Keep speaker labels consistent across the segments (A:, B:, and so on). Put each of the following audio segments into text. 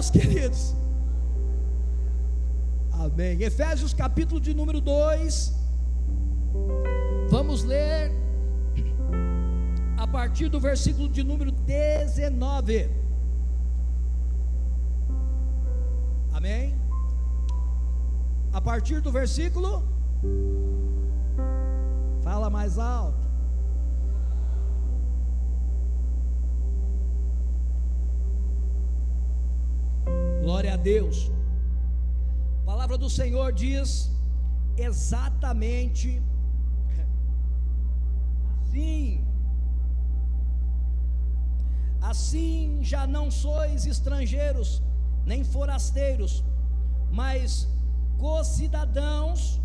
A: Deus, queridos? Amém. Efésios capítulo de número 2, vamos ler a partir do versículo de número 19. Amém. A partir do versículo, fala mais alto. Glória a Deus. A palavra do Senhor diz exatamente assim: assim já não sois estrangeiros nem forasteiros, mas co-cidadãos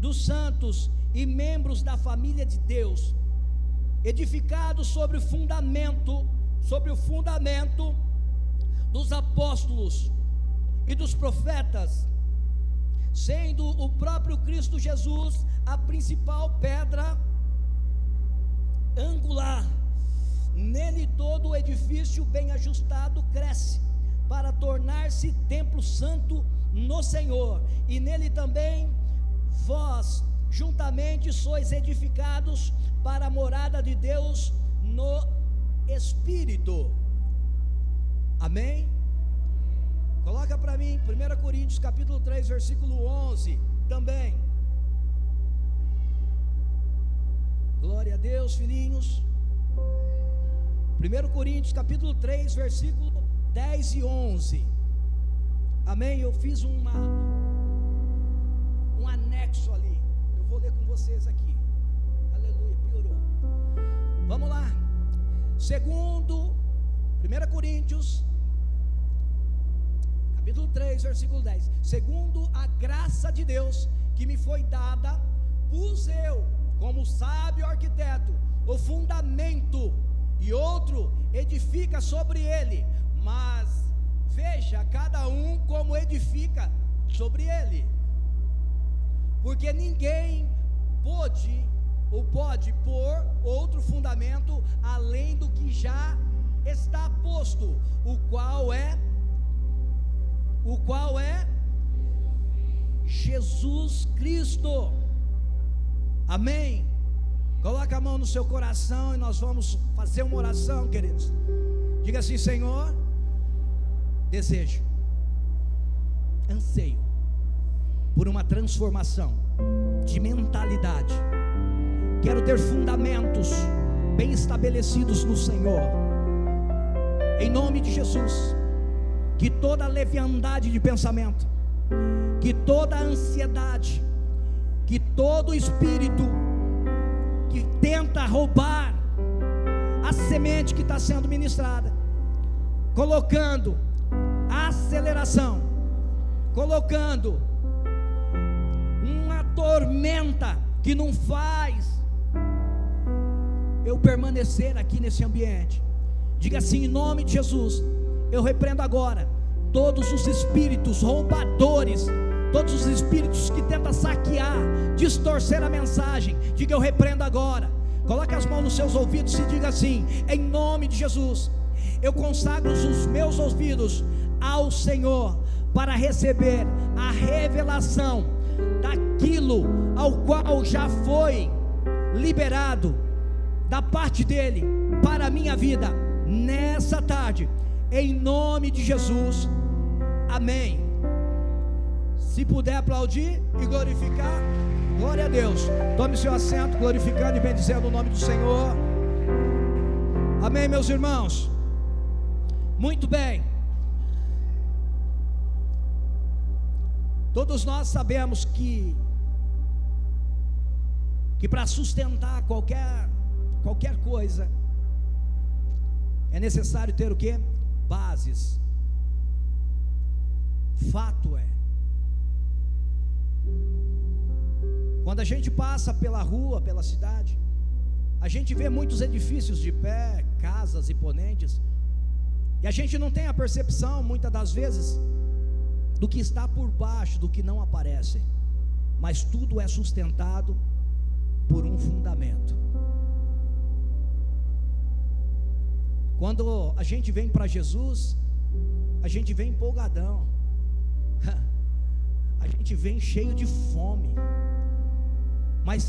A: dos santos e membros da família de Deus, edificados sobre o fundamento dos apóstolos e dos profetas, sendo o próprio Cristo Jesus a principal pedra angular. Nele todo o edifício bem ajustado cresce para tornar-se templo santo no Senhor, e nele também vós juntamente sois edificados para a morada de Deus no Espírito. Amém? Coloca para mim 1 Coríntios capítulo 3 versículo 11 também. Glória a Deus, filhinhos. 1 Coríntios capítulo 3 versículo 10 e 11. Amém? Eu fiz um anexo ali. Eu vou ler com vocês aqui. Aleluia, piorou. Vamos lá. Segundo 1 Coríntios capítulo 3 versículo 10. Segundo a graça de Deus que me foi dada, pus eu, como sábio arquiteto, o fundamento, e outro edifica sobre ele, mas veja cada um como edifica sobre ele, porque ninguém pode pôr outro fundamento além do que já está posto, o qual é Jesus Cristo. Amém? Coloca a mão no seu coração e nós vamos fazer uma oração, queridos. Diga assim: Senhor, desejo, anseio por uma transformação de mentalidade. Quero ter fundamentos bem estabelecidos no Senhor, em nome de Jesus. Que toda leviandade de pensamento, que toda ansiedade, que todo espírito que tenta roubar a semente que está sendo ministrada, colocando aceleração, colocando uma tormenta que não faz eu permanecer aqui nesse ambiente. Diga assim: em nome de Jesus, eu repreendo agora todos os espíritos roubadores, todos os espíritos que tentam saquear, distorcer a mensagem. Diga: eu repreendo agora. Coloque as mãos nos seus ouvidos e diga assim: em nome de Jesus, eu consagro os meus ouvidos ao Senhor, para receber a revelação daquilo ao qual já foi liberado da parte dele para a minha vida nessa tarde, em nome de Jesus. Amém. Se puder aplaudir e glorificar, glória a Deus. Tome seu assento, glorificando e bendizendo o nome do Senhor. Amém, meus irmãos. Muito bem. Todos nós sabemos que para sustentar qualquer coisa é necessário ter o quê? Bases. Fato é, quando a gente passa pela rua, pela cidade, a gente vê muitos edifícios de pé, casas imponentes, e a gente não tem a percepção, muitas das vezes, do que está por baixo, do que não aparece, mas tudo é sustentado por um fundamento. Quando a gente vem para Jesus, a gente vem empolgadão, a gente vem cheio de fome, mas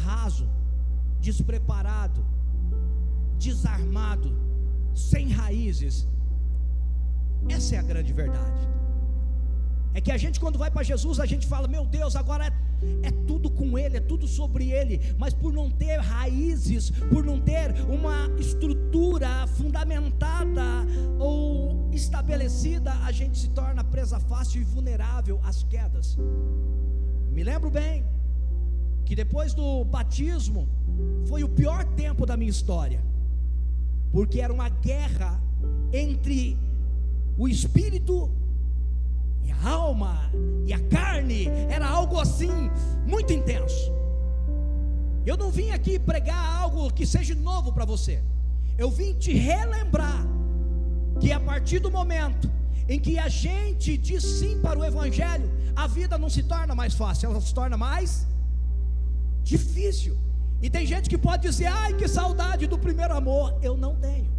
A: raso, despreparado, desarmado, sem raízes. Essa é a grande verdade. É que a gente, quando vai para Jesus, a gente fala: meu Deus, agora é tudo com Ele, é tudo sobre Ele. Mas por não ter raízes, por não ter uma estrutura fundamentada ou estabelecida, a gente se torna presa fácil e vulnerável às quedas. Me lembro bem que depois do batismo foi o pior tempo da minha história, porque era uma guerra entre o espírito e a alma e a carne. Era algo assim muito intenso. Eu não vim aqui pregar algo que seja novo para você. Eu vim te relembrar que a partir do momento em que a gente diz sim para o Evangelho, a vida não se torna mais fácil, ela se torna mais difícil. E tem gente que pode dizer: ai, que saudade do primeiro amor. Eu não tenho,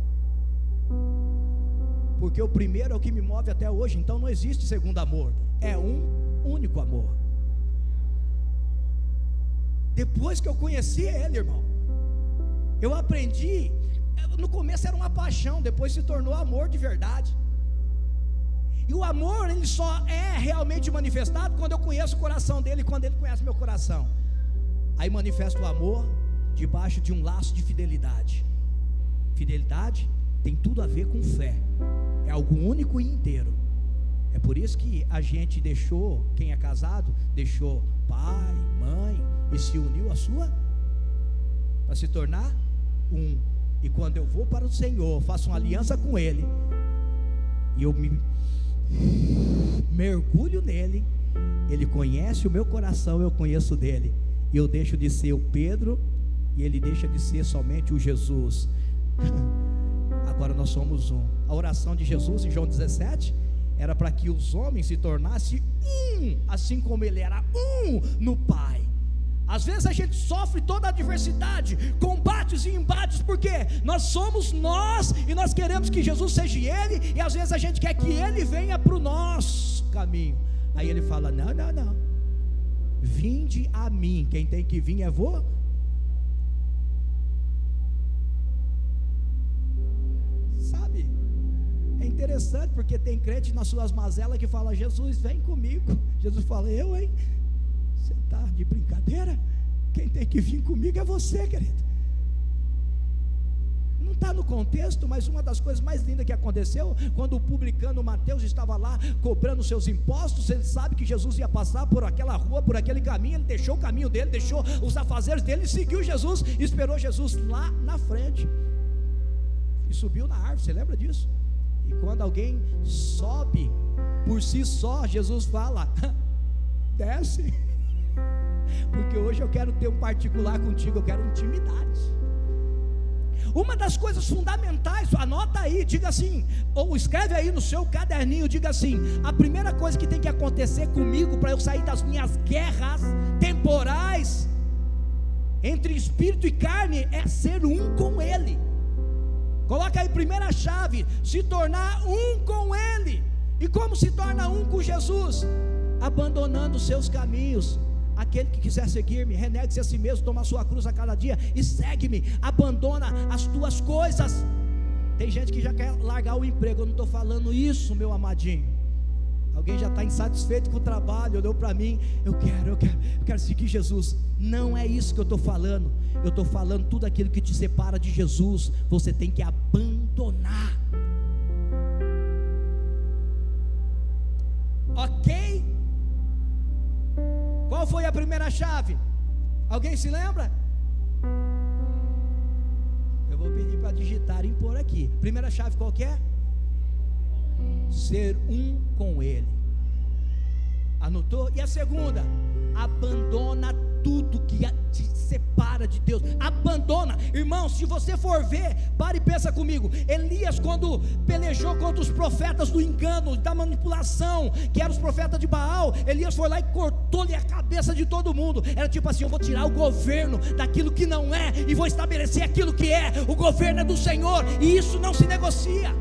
A: porque o primeiro é o que me move até hoje. Então não existe segundo amor, é um único amor. Depois que eu conheci Ele, irmão, eu aprendi. No começo era uma paixão, depois se tornou amor de verdade. E o amor, ele só é realmente manifestado quando eu conheço o coração dele, quando ele conhece meu coração. Aí manifesta o amor debaixo de um laço de fidelidade. Fidelidade tem tudo a ver com fé, é algo único e inteiro. É por isso que a gente deixou, quem é casado, deixou pai, mãe e se uniu à sua, para se tornar um. E quando eu vou para o Senhor, faço uma aliança com Ele, e eu me mergulho nele, Ele conhece o meu coração, eu conheço dele, e eu deixo de ser o Pedro, e Ele deixa de ser somente o Jesus. Agora nós somos um. A oração de Jesus em João 17 era para que os homens se tornassem um, assim como Ele era um no Pai. Às vezes a gente sofre toda a adversidade, combates e embates, porque nós somos nós, e nós queremos que Jesus seja Ele, e às vezes a gente quer que Ele venha para o nosso caminho. Aí Ele fala: não, não, não, vinde a mim, quem tem que vir é você. Sabe, é interessante, porque tem crente nas suas mazelas que fala: Jesus, vem comigo. Jesus fala: eu, hein? Você está de brincadeira? Quem tem que vir comigo é você, querido. Não está no contexto, mas uma das coisas mais lindas que aconteceu, quando o publicano Mateus estava lá cobrando seus impostos, ele sabe que Jesus ia passar por aquela rua, por aquele caminho, ele deixou o caminho dele, deixou os afazeres dele, seguiu Jesus, esperou Jesus lá na frente, e subiu na árvore. Você lembra disso? E quando alguém sobe por si só, Jesus fala: desce, porque hoje eu quero ter um particular contigo, eu quero intimidade. Uma das coisas fundamentais, anota aí, diga assim, ou escreve aí no seu caderninho, diga assim: a primeira coisa que tem que acontecer comigo para eu sair das minhas guerras temporais entre espírito e carne é ser um com Ele. Coloca aí, primeira chave: se tornar um com Ele. E como se torna um com Jesus? Abandonando os seus caminhos. Aquele que quiser seguir-me, renegue-se a si mesmo, toma a sua cruz a cada dia e segue-me. Abandona as tuas coisas. Tem gente que já quer largar o emprego. Eu não estou falando isso, meu amadinho. Alguém já está insatisfeito com o trabalho, olhou para mim: eu quero seguir Jesus. Não é isso que eu estou falando. Eu estou falando tudo aquilo que te separa de Jesus, você tem que abandonar. Ok? Qual foi a primeira chave? Alguém se lembra? Eu vou pedir para digitarem por aqui. Primeira chave qual que é? Ser um com Ele. Anotou? E a segunda? Abandona tudo que te separa de Deus. Abandona, irmão. Se você for ver, pare e pensa comigo. Elias, quando pelejou contra os profetas do engano, da manipulação, que eram os profetas de Baal, Elias foi lá e cortou-lhe a cabeça de todo mundo. Era tipo assim: eu vou tirar o governo daquilo que não é, e vou estabelecer aquilo que é. O governo é do Senhor, e isso não se negocia.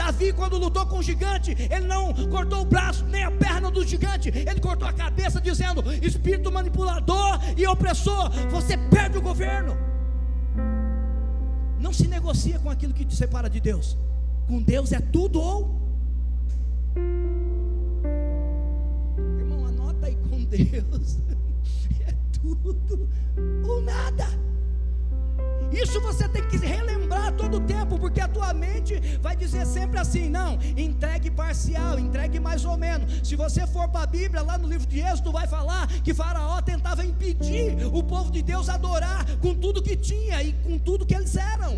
A: Davi, quando lutou com o gigante, ele não cortou o braço nem a perna do gigante, ele cortou a cabeça, dizendo: espírito manipulador e opressor, você perde o governo. Não se negocia com aquilo que te separa de Deus. Com Deus é tudo ou. Irmão, anota aí: com Deus é tudo ou nada. Isso você tem que relembrar todo o tempo, porque a tua mente vai dizer sempre assim: não, entregue parcial, entregue mais ou menos. Se você for para a Bíblia, lá no livro de Êxodo, vai falar que Faraó tentava impedir o povo de Deus adorar com tudo que tinha e com tudo que eles eram.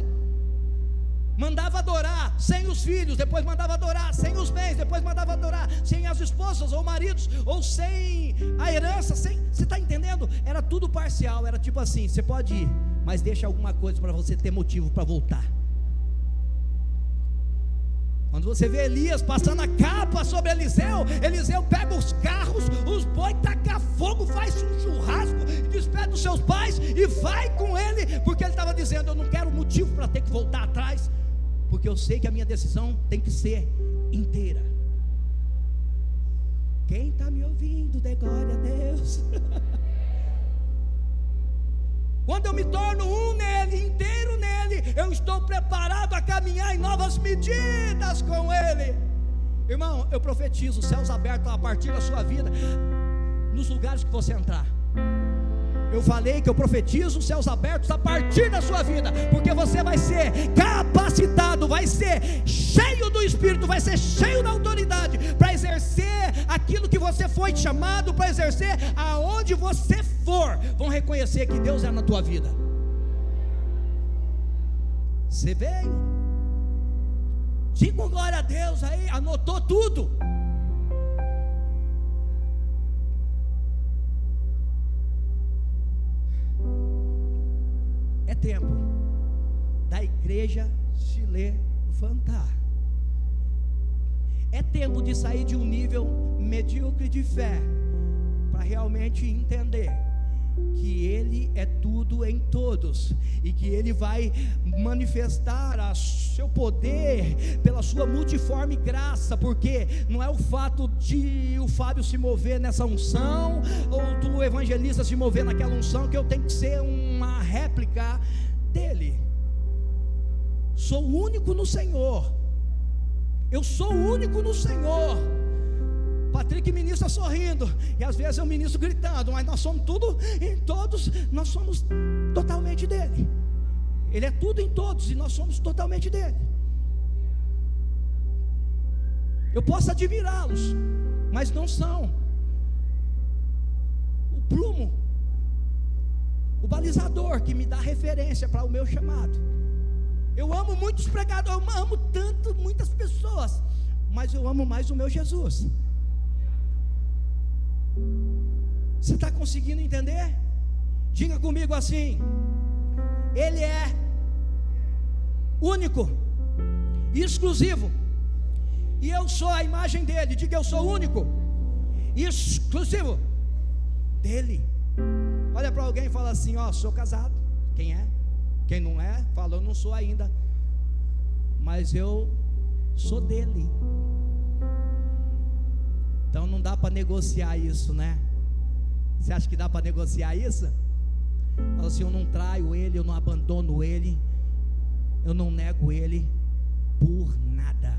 A: Mandava adorar sem os filhos, depois mandava adorar sem os bens, depois mandava adorar sem as esposas ou maridos, ou sem a herança, sem... Você está entendendo? Era tudo parcial, era tipo assim: você pode ir, mas deixa alguma coisa para você ter motivo para voltar. Quando você vê Elias passando a capa sobre Eliseu, Eliseu pega os carros, os bois, taca fogo, faz um churrasco, despede dos seus pais e vai com ele, porque ele estava dizendo: eu não quero motivo para ter que voltar atrás, porque eu sei que a minha decisão tem que ser inteira. Quem está me ouvindo, dê glória a Deus. Quando eu me torno um nele, inteiro nele, eu estou preparado a caminhar em novas medidas com ele. Irmão, eu profetizo céus abertos a partir da sua vida, nos lugares que você entrar. Eu falei que eu profetizo céus abertos a partir da sua vida, porque você vai ser capacitado, vai ser cheio do Espírito, vai ser cheio da autoridade para exercer aquilo que você foi chamado para exercer. Aonde você for, vão reconhecer que Deus é na tua vida. Você veio, diga com glória a Deus aí, anotou tudo. É tempo da igreja se levantar. É tempo de sair de um nível medíocre de fé para realmente entender que Ele é tudo em todos e que Ele vai manifestar o seu poder pela sua multiforme graça, porque não é o fato de o Fábio se mover nessa unção ou do evangelista se mover naquela unção que eu tenho que ser uma réplica dele. Sou único no Senhor. Eu sou único no Senhor. Patrick ministra sorrindo, e às vezes eu ministro gritando, mas nós somos tudo em todos, nós somos totalmente dele. Ele é tudo em todos e nós somos totalmente dele. Eu posso admirá-los, mas não são o prumo, o balizador que me dá referência para o meu chamado. Eu amo muitos pregadores, eu amo tanto muitas pessoas, mas eu amo mais o meu Jesus. Você está conseguindo entender? Diga comigo assim: Ele é único, exclusivo, e eu sou a imagem dele. Diga: eu sou único, exclusivo dele. Olha para alguém e fala assim: ó, sou casado. Quem é? Quem não é? Fala: eu não sou ainda, mas eu sou dele. Então não dá para negociar isso, né? Você acha que dá para negociar isso? Fala assim: eu não traio ele, eu não abandono ele, eu não nego ele por nada.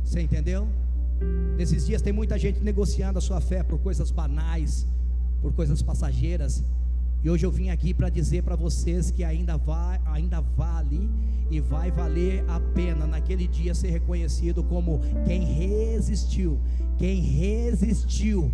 A: Você entendeu? Nesses dias tem muita gente negociando a sua fé por coisas banais, por coisas passageiras. E hoje eu vim aqui para dizer para vocês que ainda vale e vai valer a pena naquele dia ser reconhecido como quem resistiu. Quem resistiu.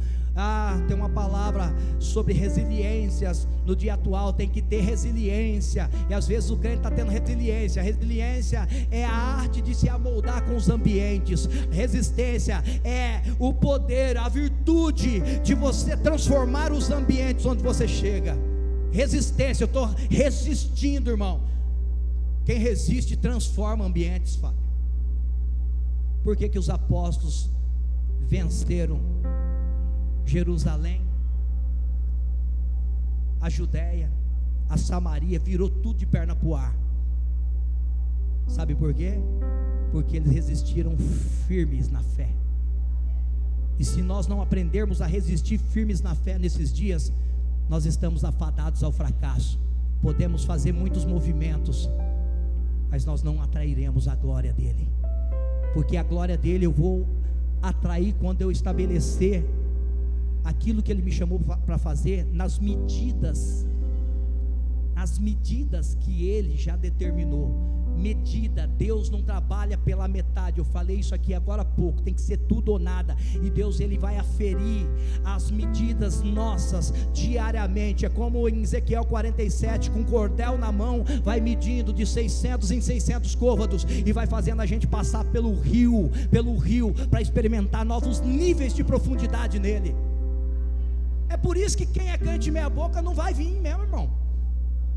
A: Tem uma palavra sobre resiliências no dia atual. Tem que ter resiliência, e às vezes o crente está tendo resiliência. Resiliência é a arte de se amoldar com os ambientes. Resistência é o poder, a virtude de você transformar os ambientes onde você chega. Resistência, eu estou resistindo, irmão. Quem resiste transforma ambientes, Fábio. Por que os apóstolos venceram Jerusalém, a Judéia, a Samaria, virou tudo de perna para o ar? Sabe por quê? Porque eles resistiram firmes na fé. E se nós não aprendermos a resistir firmes na fé nesses dias, nós estamos afadados ao fracasso. Podemos fazer muitos movimentos, mas nós não atrairemos a glória dele, porque a glória dele eu vou atrair quando eu estabelecer aquilo que ele me chamou para fazer nas medidas que ele já determinou. Medida, Deus não trabalha pela metade. Eu falei isso aqui agora há pouco, tem que ser tudo ou nada. E Deus, ele vai aferir as medidas nossas diariamente. É como em Ezequiel 47, com cordel na mão, vai medindo de 600 em 600 côvados, e vai fazendo a gente passar pelo rio, para experimentar novos níveis de profundidade nele. É por isso que quem é crente meia boca não vai vir mesmo, irmão.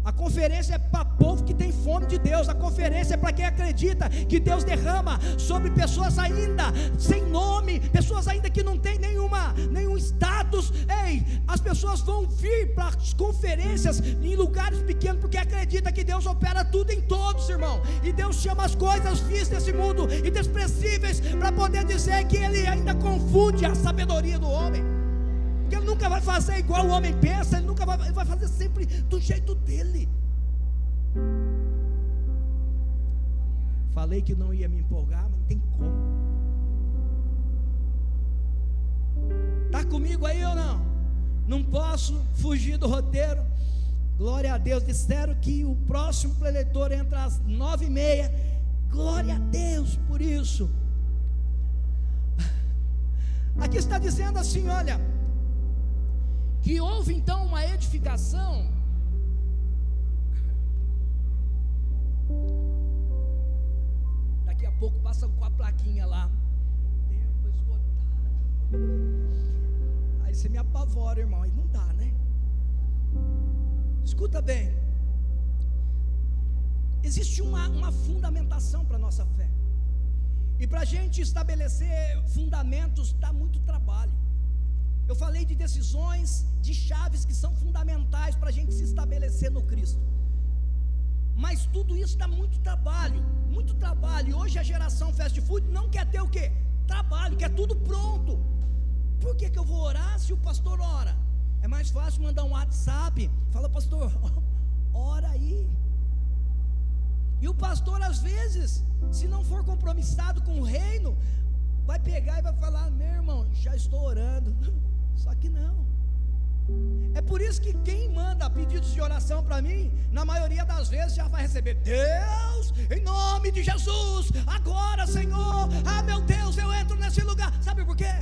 A: A conferência é para povo que tem fome de Deus. A conferência é para quem acredita que Deus derrama sobre pessoas ainda sem nome, pessoas ainda que não tem nenhum status. Ei, as pessoas vão vir para as conferências em lugares pequenos, porque acredita que Deus opera tudo em todos, irmão. E Deus chama as coisas vis desse mundo e desprezíveis, para poder dizer que ele ainda confunde a sabedoria do homem. Porque ele nunca vai fazer igual o homem pensa, ele vai fazer sempre do jeito dele. Falei que não ia me empolgar, mas não tem como. Está comigo aí ou não? Não posso fugir do roteiro. Glória a Deus. Disseram que o próximo preleitor entra às 9h30. Glória a Deus por isso. Aqui está dizendo assim, olha, que houve então uma edificação. Daqui a pouco passam com a plaquinha lá, tempo esgotado. Aí você me apavora, irmão, aí não dá, né? Escuta bem, existe uma fundamentação para a nossa fé, e para a gente estabelecer fundamentos dá muito trabalho. Eu falei de decisões, de chaves que são fundamentais para a gente se estabelecer no Cristo. Mas tudo isso dá muito trabalho, muito trabalho. E hoje a geração fast food não quer ter o quê? Trabalho, quer tudo pronto. Por que eu vou orar se o pastor ora? É mais fácil mandar um WhatsApp, fala, pastor, ora aí. E o pastor, às vezes, se não for compromissado com o reino, vai pegar e vai falar, meu irmão, já estou orando. Só que não. É por isso que quem manda pedidos de oração para mim, na maioria das vezes já vai receber: Deus, em nome de Jesus, agora, Senhor, ah meu Deus, eu entro nesse lugar. Sabe por quê?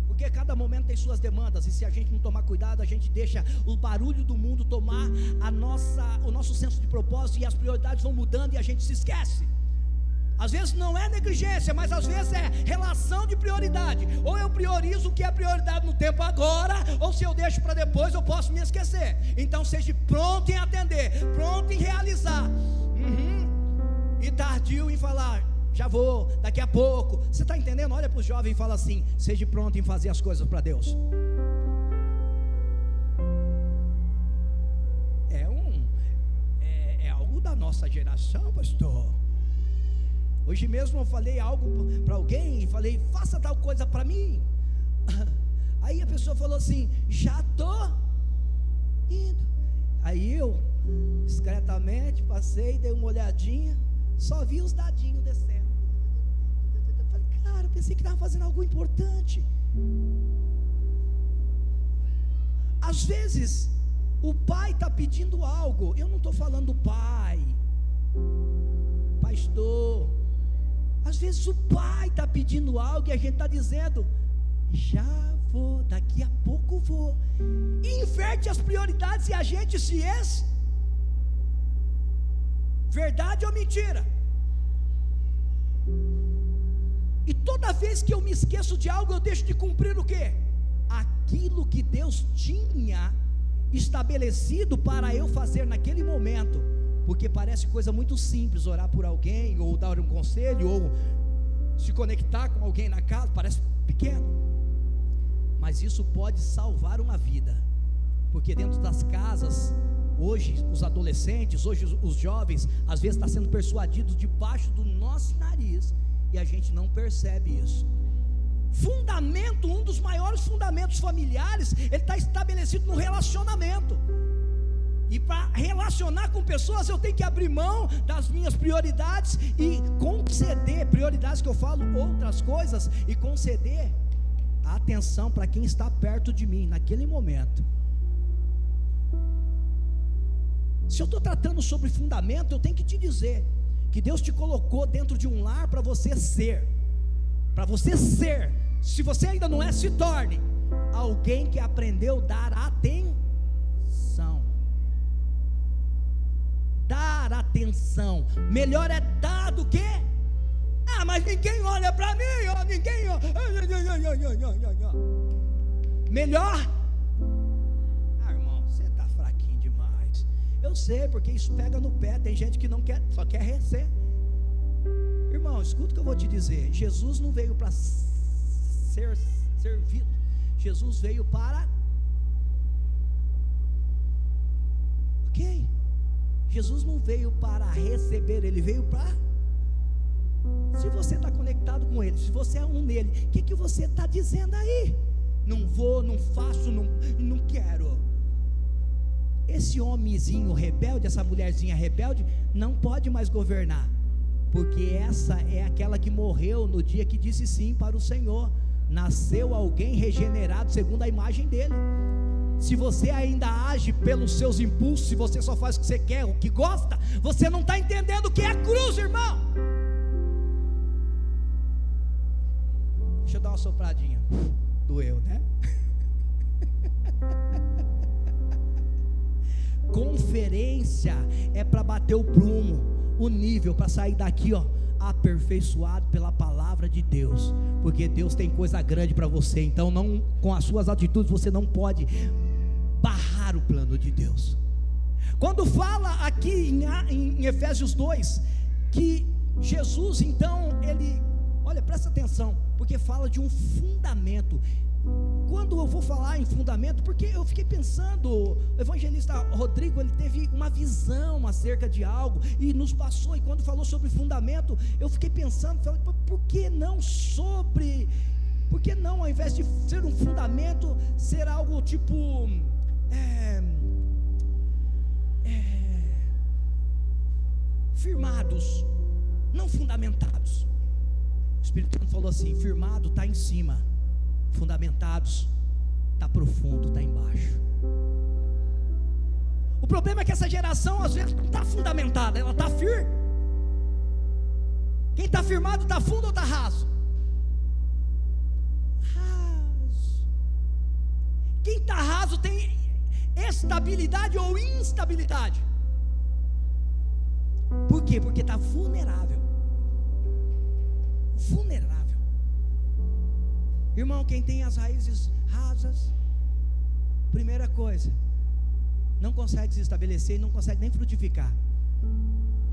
A: Porque cada momento tem suas demandas, e se a gente não tomar cuidado, a gente deixa o barulho do mundo tomar o nosso senso de propósito, e as prioridades vão mudando e a gente se esquece. Às vezes não é negligência, mas às vezes é relação de prioridade. Ou eu priorizo o que é prioridade no tempo agora, ou se eu deixo para depois, eu posso me esquecer. Então seja pronto em atender, pronto em realizar, e tardio em falar, já vou, daqui a pouco. Você está entendendo? Olha para o jovem e fala assim: seja pronto em fazer as coisas para Deus. É algo da nossa geração, pastor. Hoje mesmo eu falei algo para alguém e falei: faça tal coisa para mim. Aí a pessoa falou assim: já estou indo. Aí eu discretamente passei, dei uma olhadinha, só vi os dadinhos descendo. Eu falei: cara, eu pensei que estava fazendo algo importante. Às vezes o pai está pedindo algo. Eu não estou falando pai, pastor. Às vezes o pai está pedindo algo e a gente está dizendo: já vou, daqui a pouco vou. E inverte as prioridades e a gente se esquece. Verdade ou mentira? E toda vez que eu me esqueço de algo, eu deixo de cumprir o quê? Aquilo que Deus tinha estabelecido para eu fazer naquele momento. Porque parece coisa muito simples orar por alguém, ou dar um conselho, ou se conectar com alguém na casa, parece pequeno, mas isso pode salvar uma vida. Porque dentro das casas Hoje os adolescentes, hoje os jovens, às vezes está sendo persuadidos debaixo do nosso nariz, e a gente não percebe isso. Fundamento, um dos maiores fundamentos familiares, ele está estabelecido no relacionamento. E para relacionar com pessoas, eu tenho que abrir mão das minhas prioridades e conceder, prioridades que eu falo outras coisas, e conceder a atenção para quem está perto de mim naquele momento. Se eu estou tratando sobre fundamento, eu tenho que te dizer que Deus te colocou dentro de um lar para você ser. Para você ser, se você ainda não é, se torne alguém que aprendeu a dar atenção. Dar atenção, melhor é dar do que? Mas ninguém olha para mim, ninguém olha. Melhor? Irmão, você está fraquinho demais. Eu sei, porque isso pega no pé. Tem gente que não quer, só quer receber. Irmão, escuta o que eu vou te dizer. Jesus não veio para ser servido. Jesus veio para... Ok. Jesus não veio para receber, Ele veio para... Se você está conectado com Ele, se você é um nele, o que você está dizendo aí? Não vou, não faço, não quero. Esse homenzinho rebelde, essa mulherzinha rebelde, não pode mais governar, porque essa é aquela que morreu no dia que disse sim para o Senhor. Nasceu alguém regenerado segundo a imagem dele. Se você ainda age pelos seus impulsos, se você só faz o que você quer, o que gosta, você não está entendendo o que é a cruz, irmão. Deixa eu dar uma sopradinha. Doeu, né? Conferência é para bater o prumo, o nível, para sair daqui, aperfeiçoado pela palavra de Deus, porque Deus tem coisa grande para você. Então não, com as suas atitudes você não pode barrar o plano de Deus. Quando fala aqui em Efésios 2, que Jesus então, ele, olha, presta atenção, porque fala de um fundamento. Quando eu vou falar em fundamento, porque eu fiquei pensando, o evangelista Rodrigo, ele teve uma visão acerca de algo, e nos passou, e quando falou sobre fundamento, eu fiquei pensando, falei, por que não ao invés de ser um fundamento, ser algo tipo, firmados, não fundamentados. O Espírito Santo falou assim: firmado está em cima, fundamentados está profundo, está embaixo. O problema é que essa geração às vezes não está fundamentada, ela está firme. Quem está firmado está fundo ou está raso? Raso. Quem está raso tem estabilidade ou instabilidade. Por quê? Porque está vulnerável. Vulnerável. Irmão, quem tem as raízes rasas, primeira coisa, não consegue se estabelecer e não consegue nem frutificar.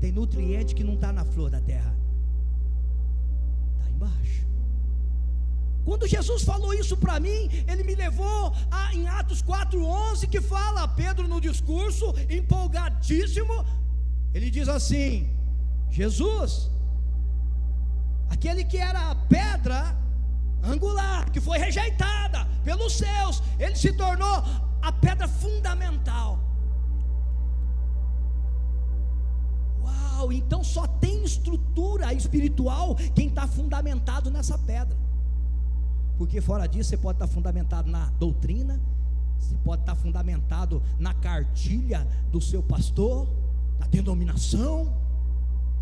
A: Tem nutriente que não está na flor da terra, está embaixo. Quando Jesus falou isso para mim, ele me levou em Atos 4:11, que fala, Pedro no discurso, empolgadíssimo, ele diz assim: Jesus, aquele que era a pedra angular, que foi rejeitada pelos seus, ele se tornou a pedra fundamental. Uau, então só tem estrutura espiritual quem está fundamentado nessa pedra, porque fora disso você pode estar fundamentado na doutrina, você pode estar fundamentado na cartilha do seu pastor, na denominação,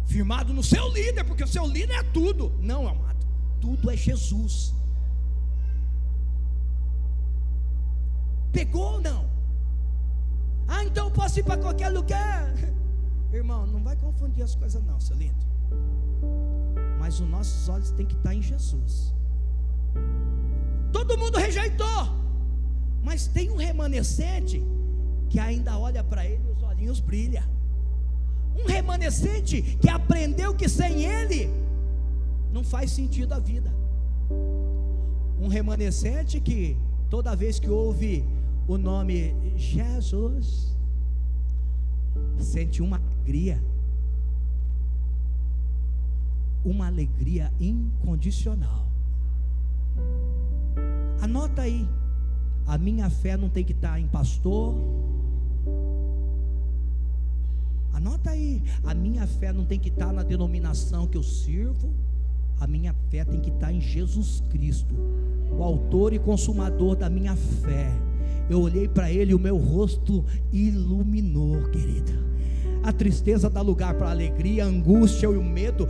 A: firmado no seu líder, porque o seu líder é tudo. Não, amado, tudo é Jesus. Pegou ou não? Então eu posso ir para qualquer lugar. Irmão, não vai confundir as coisas não, seu lindo. Mas os nossos olhos têm que estar em Jesus. Todo mundo rejeitou, mas tem um remanescente que ainda olha para ele e os olhinhos brilham. Um remanescente que aprendeu que sem ele não faz sentido a vida. Um remanescente que toda vez que ouve o nome Jesus, sente uma alegria incondicional. Anota aí, a minha fé não tem que estar em pastor. Anota aí, a minha fé não tem que estar na denominação que eu sirvo. A minha fé tem que estar em Jesus Cristo, o autor e consumador da minha fé. Eu olhei para Ele e o meu rosto iluminou, querida. A tristeza dá lugar para a alegria, a angústia e o medo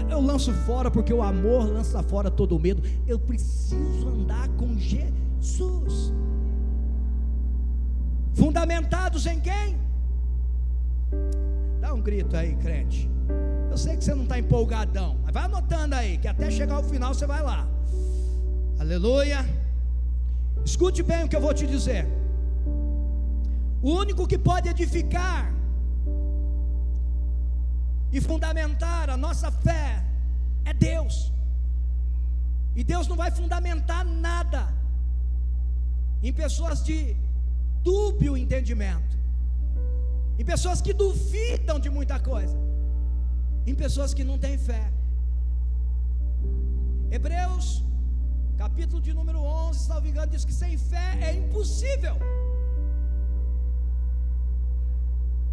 A: eu lanço fora, porque o amor lança fora todo o medo. Eu preciso andar com Jesus. Fundamentados em quem? Dá um grito aí, crente. Eu sei que você não está empolgadão, mas vai anotando aí, que até chegar ao final você vai lá. Aleluia. Escute bem o que eu vou te dizer. O único que pode edificar e fundamentar a nossa fé é Deus. E Deus não vai fundamentar nada em pessoas de dúbio entendimento, em pessoas que duvidam de muita coisa, em pessoas que não têm fé. Hebreus, capítulo de número 11, se não me engano, diz que sem fé é impossível.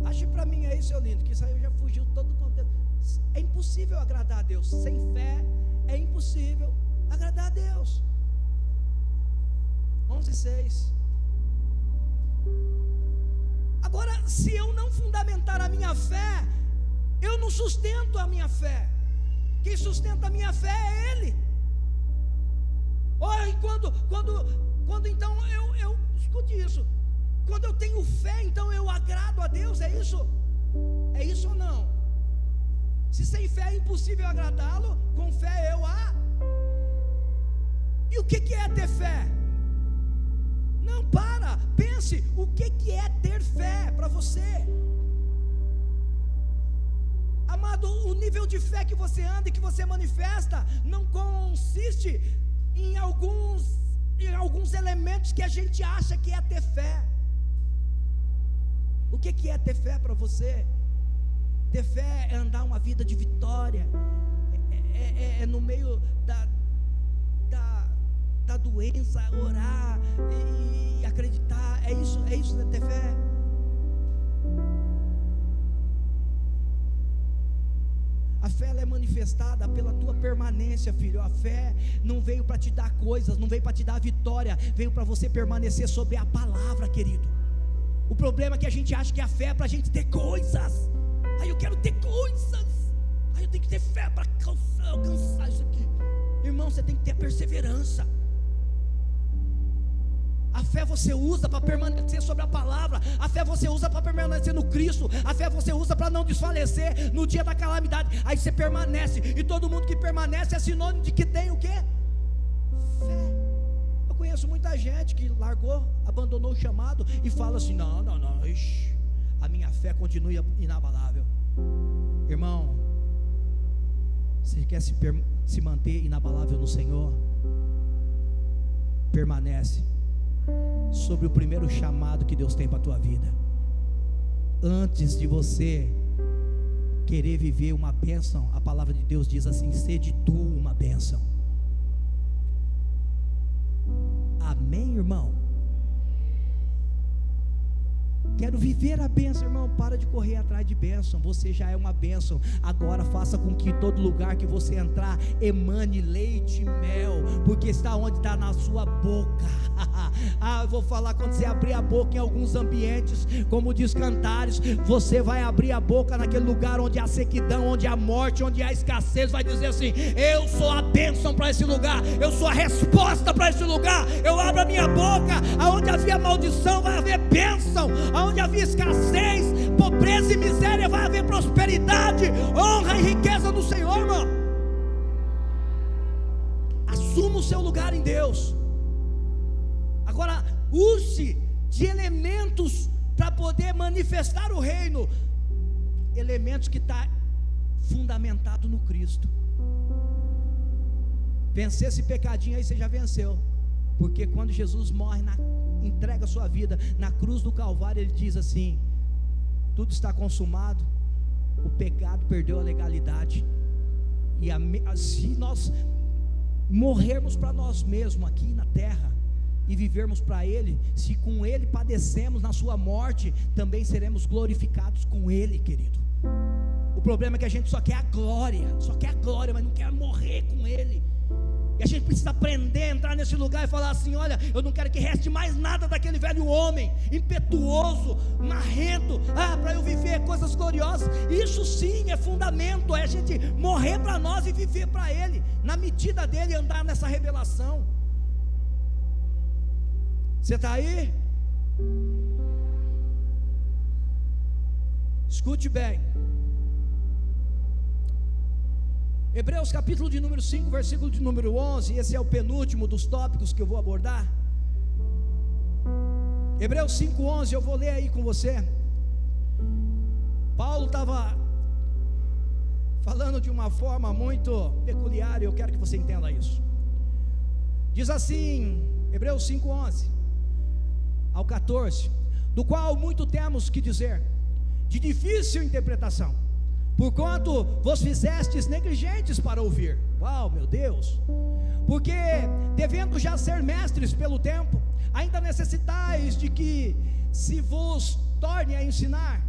A: Ache para mim aí, seu lindo, que isso aí já fugiu todo o contexto. É impossível agradar a Deus. Sem fé é impossível agradar a Deus. 11:6. Agora, se eu não fundamentar a minha fé, eu não sustento a minha fé. Quem sustenta a minha fé é Ele. Olha, quando então eu escute isso. Quando eu tenho fé, então eu agrado a Deus, é isso? É isso ou não? Se sem fé é impossível agradá-lo, com fé eu E o que é ter fé? Não, pense, o que é ter fé para você? Amado, o nível de fé que você anda e que você manifesta, não consiste em alguns elementos que a gente acha que é ter fé. O que é ter fé para você? Ter fé é andar uma vida de vitória, é no meio da doença, orar e acreditar. É isso ter fé. A fé ela é manifestada pela tua permanência, filho. A fé não veio para te dar coisas, não veio para te dar vitória, veio para você permanecer sobre a palavra, querido. O problema é que a gente acha que a fé é para a gente ter coisas. Aí eu quero ter coisas, aí eu tenho que ter fé para alcançar isso aqui. Irmão, você tem que ter perseverança. A fé você usa para permanecer sobre a palavra. A fé você usa para permanecer no Cristo. A fé você usa para não desfalecer no dia da calamidade. Aí você permanece. E todo mundo que permanece é sinônimo de que tem o quê? Fé. Eu conheço muita gente que largou, abandonou o chamado e fala assim: não, a minha fé continua inabalável. Irmão, você quer se manter inabalável no Senhor? Permanece sobre o primeiro chamado que Deus tem para a tua vida. Antes de você querer viver uma bênção, a palavra de Deus diz assim: sede tu uma bênção. Amém, irmão? Quero viver a bênção, irmão. Para de correr atrás de bênção. Você já é uma bênção. Agora faça com que todo lugar que você entrar emane leite e mel, porque está onde está na sua boca. Eu vou falar, quando você abrir a boca em alguns ambientes, como diz Cantares, você vai abrir a boca naquele lugar onde há sequidão, onde há morte, onde há escassez. Vai dizer assim: eu sou a bênção para esse lugar, eu sou a resposta para esse lugar. Eu abro a minha boca, aonde havia maldição vai haver bênção, aonde havia escassez, pobreza e miséria vai haver prosperidade, honra e riqueza do Senhor, irmão. Assuma o seu lugar em Deus. Agora use de elementos para poder manifestar o reino, elementos que está fundamentado no Cristo. Vencer esse pecadinho aí, você já venceu. Porque quando Jesus morre, entrega a sua vida na cruz do Calvário, Ele diz assim: tudo está consumado, o pecado perdeu a legalidade, e se nós morrermos para nós mesmos aqui na terra, e vivermos para Ele, se com Ele padecemos na sua morte, também seremos glorificados com Ele, querido. O problema é que a gente só quer a glória, mas não quer morrer com Ele. E a gente precisa aprender a entrar nesse lugar e falar assim: olha, eu não quero que reste mais nada daquele velho homem, impetuoso, marrento, para eu viver coisas gloriosas. Isso sim é fundamento, é a gente morrer para nós e viver para Ele, na medida dEle, andar nessa revelação. Você está aí? Escute bem. Hebreus capítulo de número 5, versículo de número 11. Esse é o penúltimo dos tópicos que eu vou abordar. Hebreus 5, 11, eu vou ler aí com você. Paulo estava falando de uma forma muito peculiar, e eu quero que você entenda isso. Diz assim, Hebreus 5, 11 ao 14: do qual muito temos que dizer, de difícil interpretação, porquanto vos fizestes negligentes para ouvir. Uau, meu Deus! Porque devendo já ser mestres pelo tempo, ainda necessitais de que se vos torne a ensinar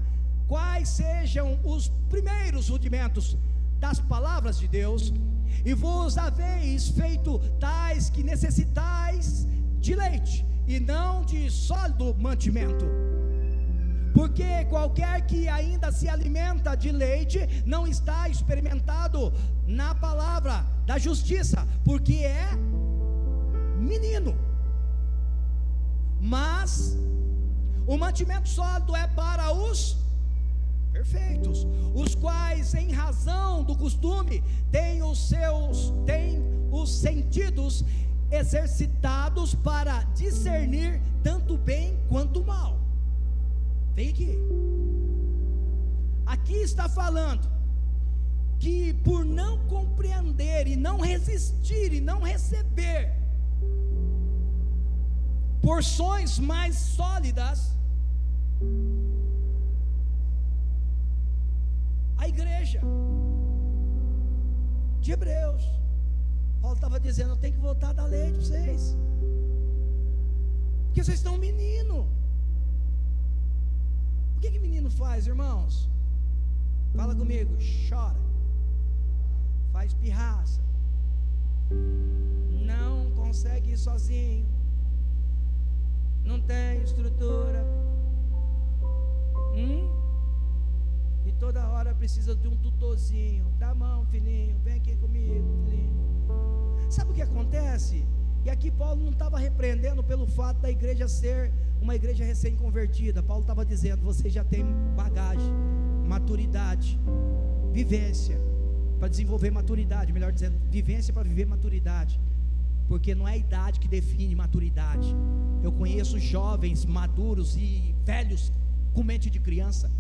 A: quais sejam os primeiros rudimentos das palavras de Deus, e vos haveis feito tais que necessitais de leite e não de sólido mantimento. Porque qualquer que ainda se alimenta de leite não está experimentado na palavra da justiça, porque é menino. Mas o mantimento sólido é para os perfeitos, os quais em razão do costume têm os sentidos exercitados para discernir tanto bem quanto mal. Vem aqui. Aqui está falando que por não compreender e não resistir e não receber porções mais sólidas, a igreja de Hebreus, Paulo estava dizendo: eu tenho que voltar a dar leite para vocês, porque vocês estão menino. O que menino faz, irmãos? Fala comigo: chora, faz pirraça, não consegue ir sozinho, não tem estrutura, e toda hora precisa de um tutorzinho. Dá a mão, filhinho, vem aqui comigo, filhinho. Sabe o que acontece? E aqui Paulo não estava repreendendo pelo fato da igreja ser uma igreja recém-convertida. Paulo estava dizendo: você já tem bagagem, maturidade, vivência para desenvolver maturidade, melhor dizendo, vivência para viver maturidade, porque não é a idade que define maturidade. Eu conheço jovens maduros e velhos com mente de criança,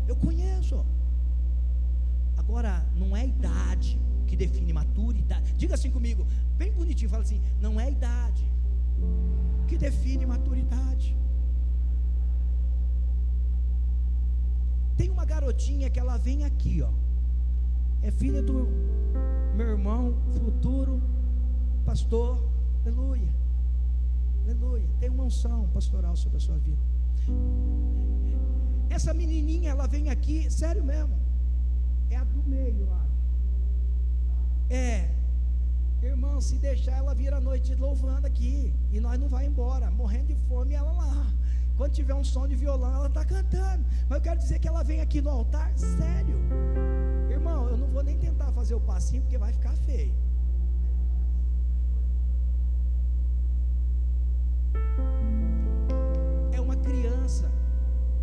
A: eu conheço. Agora, não é a idade que define maturidade. Diga assim comigo, bem bonitinho, fala assim: não é a idade que define maturidade. Tem uma garotinha que ela vem aqui, ó, é filha do meu irmão, futuro pastor, aleluia, aleluia, tem uma unção pastoral sobre a sua vida. Essa menininha, ela vem aqui, sério mesmo, é a do meio lá. Irmão, se deixar, ela vira a noite louvando aqui, e nós não vai embora, morrendo de fome, ela lá. Quando tiver um som de violão, ela está cantando. Mas eu quero dizer que ela vem aqui no altar, sério. Irmão, eu não vou nem tentar fazer o passinho, porque vai ficar feio. É uma criança,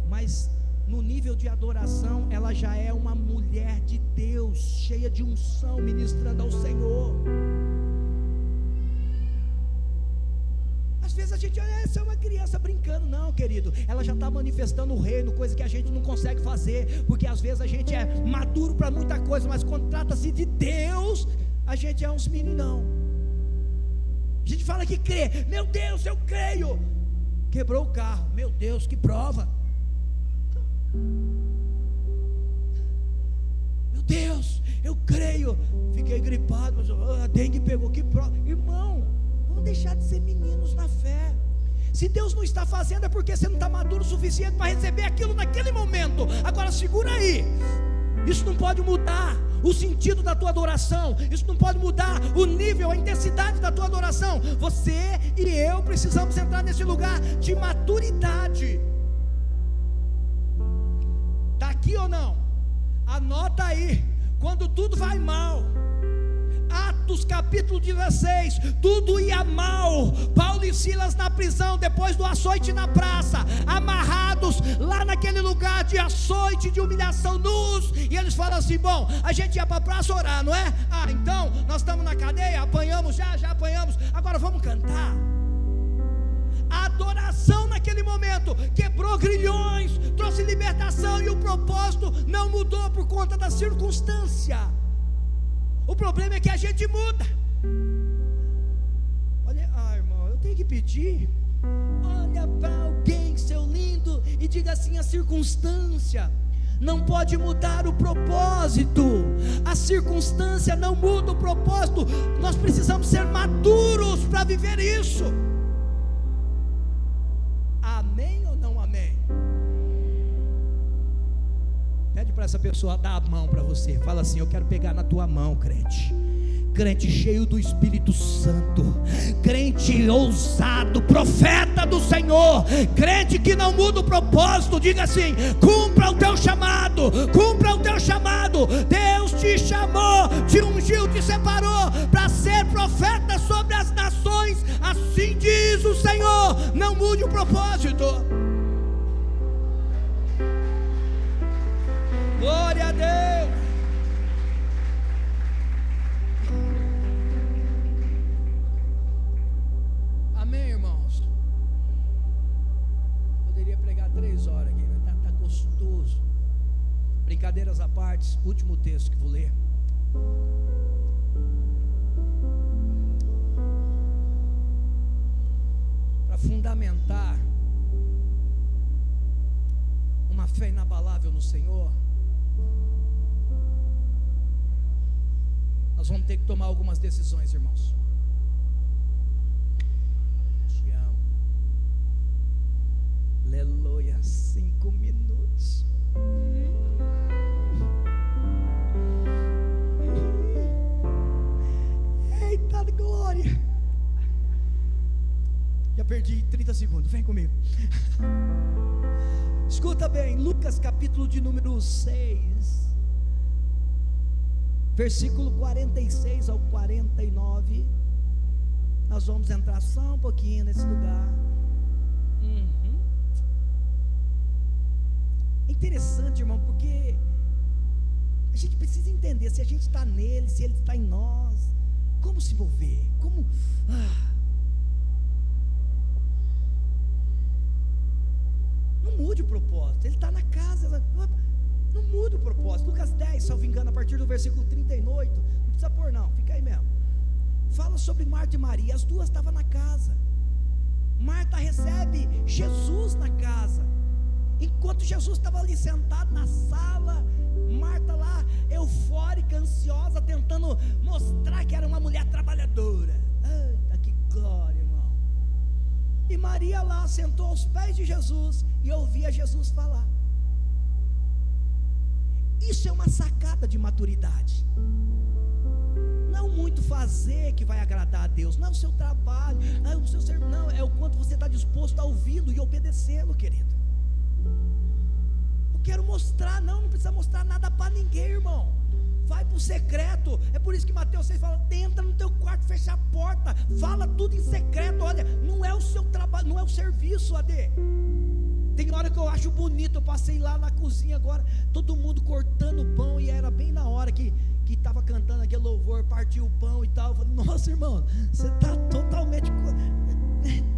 A: mas no nível de adoração, ela já é uma mulher de Deus, cheia de unção, ministrando ao Senhor. Às vezes a gente olha, essa é uma criança brincando. Não, querido, ela já está manifestando o reino, coisa que a gente não consegue fazer, porque às vezes a gente é maduro para muita coisa, mas quando trata-se de Deus, a gente é uns meninão. A gente fala que crê, meu Deus, eu creio. Quebrou o carro, meu Deus, que prova. Meu Deus, eu creio. Fiquei gripado, mas a dengue pegou. Irmão, vamos deixar de ser meninos na fé. Se Deus não está fazendo, é porque você não está maduro o suficiente para receber aquilo naquele momento. Agora segura aí. Isso não pode mudar o sentido da tua adoração. Isso não pode mudar o nível, a intensidade da tua adoração. Você e eu precisamos entrar nesse lugar de maturidade. Está aqui ou não? Anota aí. Quando tudo vai mal, Atos capítulo 16, tudo ia mal. Paulo e Silas na prisão, depois do açoite na praça, amarrados lá naquele lugar de açoite, de humilhação, nus. E eles falam assim: bom, a gente ia para a praça orar, não é? Então nós estamos na cadeia, apanhamos, já apanhamos, agora vamos cantar. A adoração naquele momento quebrou grilhões, trouxe libertação, e o propósito não mudou por conta da circunstância. O problema é que a gente muda. Olha, irmão, eu tenho que pedir. Olha para alguém, seu lindo, e diga assim: a circunstância não pode mudar o propósito. A circunstância não muda o propósito. Nós precisamos ser maduros para viver isso. Amém ou não amém? Pede para essa pessoa dar a mão para você. Fala assim: eu quero pegar na tua mão, crente. Crente cheio do Espírito Santo, crente ousado, profeta do Senhor, crente que não muda o propósito. Diga assim: cumpra o teu chamado, cumpra o teu chamado. Deus te chamou, te ungiu, te separou para ser profeta sobre as nações. Assim diz o Senhor. Não mude o propósito. Glória a Deus. Amém, irmãos? Poderia pregar 3 horas aqui, mas tá gostoso. Brincadeiras à parte, último texto que vou ler. Para fundamentar uma fé inabalável no Senhor, nós vamos ter que tomar algumas decisões, irmãos. Te amo. Aleluia. 5 minutos. Eita glória. Já perdi 30 segundos. Vem comigo. Escuta bem, Lucas capítulo de número 6, versículo 46 ao 49. Nós vamos entrar só um pouquinho nesse lugar. É interessante, irmão, porque a gente precisa entender se a gente está nele, se ele está em nós. Como se mover? Como... Não mude o propósito. Ele está na casa. Não muda o propósito. Lucas 10, salvo engano, a partir do versículo 38. Não precisa pôr não, fica aí mesmo. Fala sobre Marta e Maria. As duas estavam na casa. Marta recebe Jesus na casa. Enquanto Jesus estava ali sentado na sala, Marta lá, eufórica, ansiosa, tentando mostrar que era uma mulher trabalhadora. Eita, que glória, irmão. E Maria lá sentou aos pés de Jesus e ouvia Jesus falar. Isso é uma sacada de maturidade. Não muito fazer que vai agradar a Deus, não é o seu trabalho, não é o seu sermão, não, é o quanto você está disposto a ouvi-lo e obedecê-lo, querido. Eu quero mostrar, não precisa mostrar nada para ninguém, irmão. Vai para o secreto. É por isso que Mateus 6 fala: entra no teu quarto, fecha a porta, fala tudo em secreto. Olha, não é o seu trabalho, não é o serviço, AD. Tem hora que eu acho bonito. Eu passei lá na cozinha agora, todo mundo cortando o pão, e era bem na hora que estava cantando aquele louvor, partiu o pão e tal. Eu falei: nossa, irmão, você está totalmente,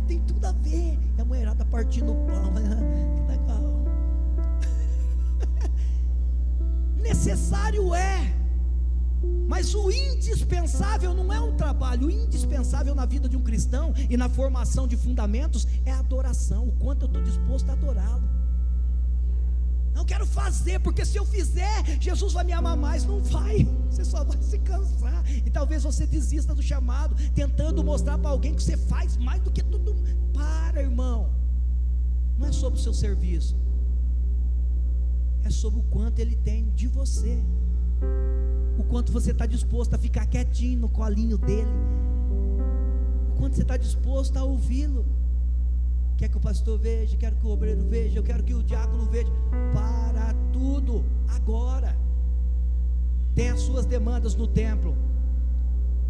A: tem tudo a ver. E a mulherada partindo o pão, que legal. Necessário é, mas o indispensável não é o trabalho. O indispensável na vida de um cristão e na formação de fundamentos é a adoração. O quanto eu estou disposto a adorá-lo. Não quero fazer, porque se eu fizer, Jesus vai me amar mais. Não vai, você só vai se cansar. E talvez você desista do chamado, tentando mostrar para alguém que você faz mais do que tudo. Para, irmão. Não é sobre o seu serviço, é sobre o quanto Ele tem de você, o quanto você está disposto a ficar quietinho no colinho dEle, o quanto você está disposto a ouvi-lo. Quer que o pastor veja, quero que o obreiro veja, eu quero que o diácono veja. Para tudo agora. Tem as suas demandas no templo,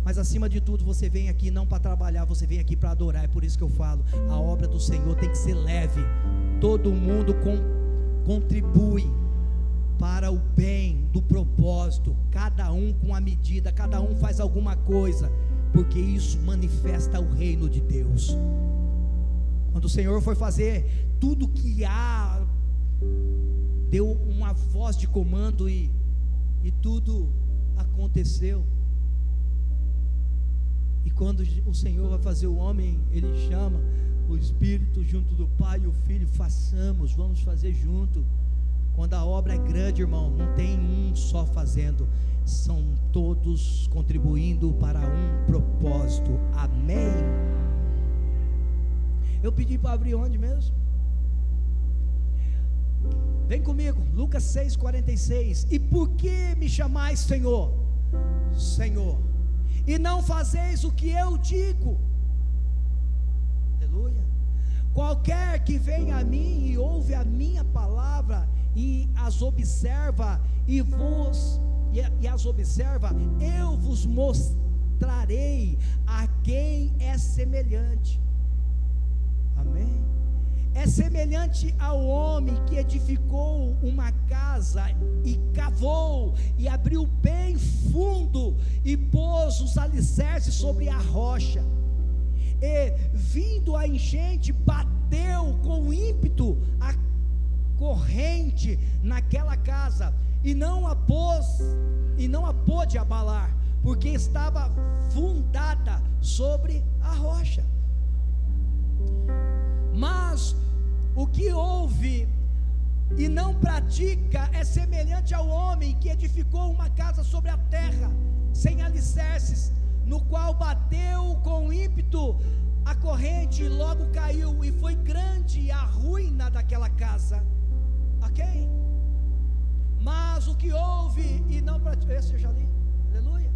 A: mas acima de tudo você vem aqui não para trabalhar, você vem aqui para adorar. É por isso que eu falo, a obra do Senhor tem que ser leve. Todo mundo contribui para o bem do propósito, cada um com a medida, cada um faz alguma coisa, porque isso manifesta o reino de Deus. Quando o Senhor foi fazer tudo que há, deu uma voz de comando e tudo aconteceu. E quando o Senhor vai fazer o homem, Ele chama o Espírito junto do Pai e o Filho. Façamos, vamos fazer junto. Quando a obra é grande, irmão, não tem um só fazendo, são todos contribuindo para um propósito. Amém? Eu pedi para abrir onde mesmo? Vem comigo, Lucas 6,46. E por que me chamais Senhor, Senhor, e não fazeis o que eu digo? Aleluia. Qualquer que vem a mim e ouve a minha palavra e as observa e as observa, eu vos mostrarei a quem é semelhante. Amém? É semelhante ao homem que edificou uma casa e cavou e abriu bem fundo e pôs os alicerces sobre a rocha. E vindo a enchente, bateu com ímpeto a corrente naquela casa e não a pôde abalar, porque estava fundada sobre a rocha. Mas o que ouve e não pratica é semelhante ao homem que edificou uma casa sobre a terra, sem alicerces, no qual bateu com ímpeto a corrente e logo caiu, e foi grande a ruína daquela casa. Ok? Mas o que ouve e não pratica, esse eu já li, aleluia.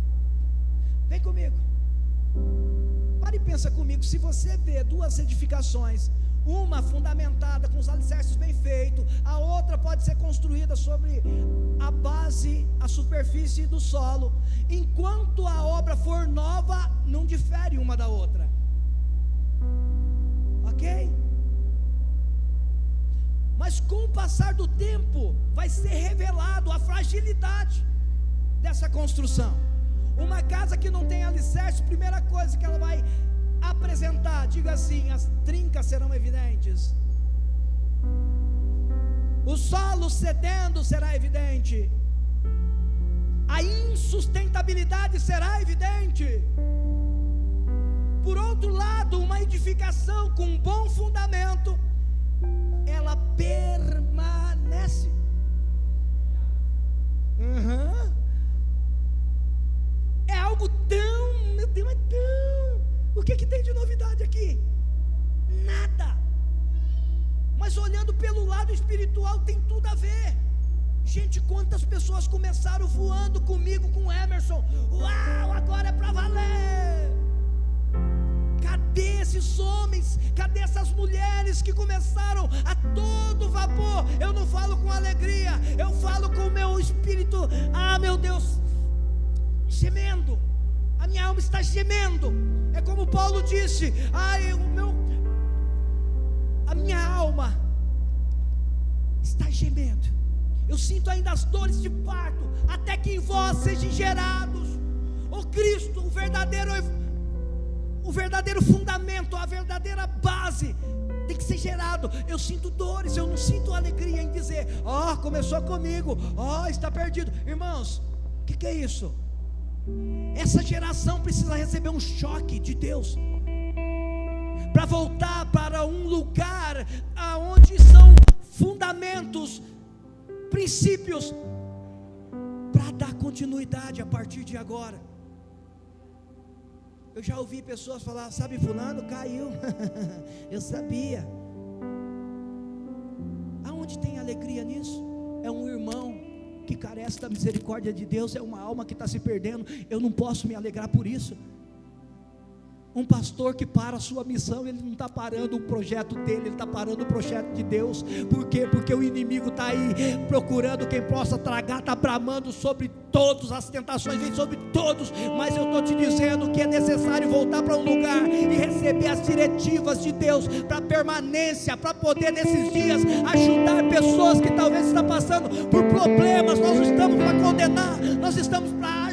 A: Vem comigo, para e pensa comigo. Se você vê duas edificações, uma fundamentada com os alicerces bem feitos, a outra pode ser construída sobre a base, a superfície do solo, enquanto a obra for nova, não difere uma da outra. Ok? Mas com o passar do tempo, vai ser revelado a fragilidade dessa construção. Uma casa que não tem alicerce, primeira coisa que ela vai apresentar, diga assim, as trincas serão evidentes, o solo cedendo será evidente, a insustentabilidade será evidente. Por outro lado, uma edificação com um bom fundamento, ela permanece. É algo tão, meu Deus, é tão, o que tem de novidade aqui? Nada. Mas olhando pelo lado espiritual, tem tudo a ver. Gente, quantas pessoas começaram voando comigo, com o Emerson? Uau, agora é para valer. Cadê esses homens? Cadê essas mulheres que começaram a todo vapor? Eu não falo com alegria, eu falo com o meu espírito, meu Deus, gemendo. A minha alma está gemendo. É como Paulo disse: a minha alma está gemendo. Eu sinto ainda as dores de parto, até que em vós sejam gerados o Cristo, o verdadeiro fundamento, a verdadeira base tem que ser gerado. Eu sinto dores, eu não sinto alegria em dizer: começou comigo, está perdido. Irmãos, o que é isso? Essa geração precisa receber um choque de Deus, para voltar para um lugar aonde são fundamentos princípios para dar continuidade a partir de agora. Eu já ouvi pessoas falar: sabe, fulano caiu. Eu sabia. Aonde tem alegria nisso? É um irmão que carece da misericórdia de Deus, é uma alma que está se perdendo. Eu não posso me alegrar por isso. Um pastor que para a sua missão, ele não está parando o projeto dele, ele está parando o projeto de Deus. Por quê? Porque o inimigo está aí procurando quem possa tragar, está bramando sobre todos, as tentações vêm sobre todos. Mas eu estou te dizendo que é necessário voltar para um lugar e receber as diretivas de Deus para permanência, para poder nesses dias ajudar pessoas que talvez estão passando por problemas. Nós não estamos para condenar, nós estamos para